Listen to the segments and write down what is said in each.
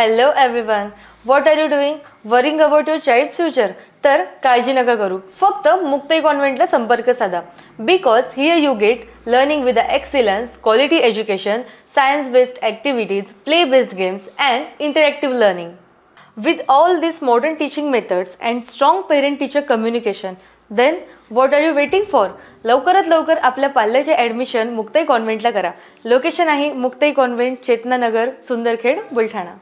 Hello everyone. What are you doing? Worrying about your child's future? तर काळजी नका करू. फक्त मुक्ताई कॉन्व्हेंटला संपर्क साधा. Because here you get learning with the excellence, quality education, science-based activities, play-based games and interactive learning. With all these modern teaching methods and strong parent-teacher communication, then what are you waiting for? लवकरात लवकर आपल्या पाल्याचे admission Muktai कॉन्व्हेंटला करा. Location आहे Muktai convent, Chetananagar, Sundarkhed, Buldhana.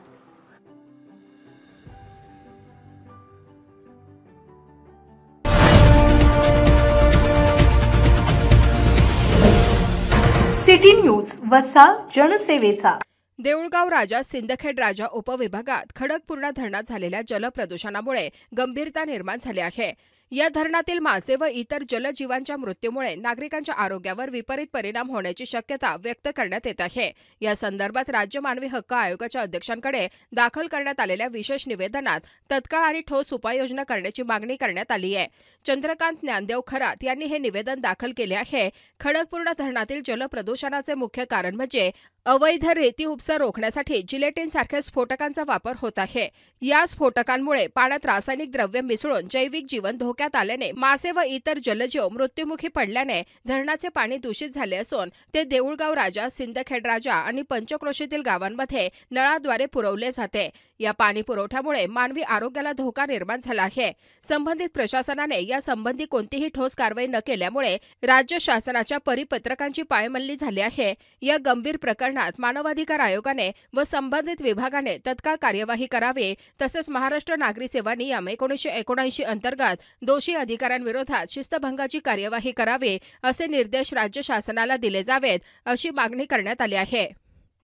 City news वसा जनसेवेचा. देऊळगाव राजा सिंदखेड राजा उपविभागात खडकपूर्णा धरणात झालेल्या जलप्रदूषणामुळे गंभीरता निर्माण झाली आहे. या धरणातील मासे व इतर जलजीवांच्या मृत्यूमुळे नागरिकांच्या आरोग्यावर विपरीत परिणाम होण्याची शक्यता व्यक्त करण्यात येत आहे. या संदर्भात राज्य मानवी हक्क आयोगाच्या अध्यक्षांकडे दाखल करण्यात आलेल्या विशेष निवेदनात तत्काळ आणि ठोस उपाययोजना करण्याची मागणी करण्यात आली आहे. चंद्रकांत ज्ञानदेव खरात यांनी हे निवेदन दाखल केले आहे. खडकपूर्णा धरणातील जलप्रदूषणाचे मुख्य कारण म्हणजे अवैध रेती उपसा रोखण्यासाठी जिलेटिन सारख्या स्फोटकांचा वापर होत आहे. या स्फोटकांमुळे पाण्यात रासायनिक द्रव्य मिसळून जैविक जीवन धोक्यात आल्याने मासे व इतर जलजीव मृत्युमुखी पडल्याने धरणाचे पाणी दूषित झाले असून ते देऊळगाव राजा, सिंदखेड राजा आणि पंचक्रोशीतील गावांमध्ये नळाद्वारे पुरवले जाते. या पाणी पुरवठ्यामुळे मानवी आरोग्याला धोका निर्माण झाला आहे. संबंधित प्रशासनाने या संबंधी कोणतीही ठोस कारवाई न केल्यामुळे राज्य शासनाच्या परिपत्रकांची पायमल्ली झाली आहे. या गंभीर प्रकरणात मानवाधिकार आयोगाने व संबंधित विभागाने तत्काळ कार्यवाही करावी. तसेच महाराष्ट्र नागरी सेवा नियम 1979 अंतर्गत दोषी अधिकाऱ्यांविरोधात शिस्तभंगाची कार्यवाही करावी असे निर्देश राज्य शासनाला दिले जावेत, अशी मागणी करण्यात आली आहे.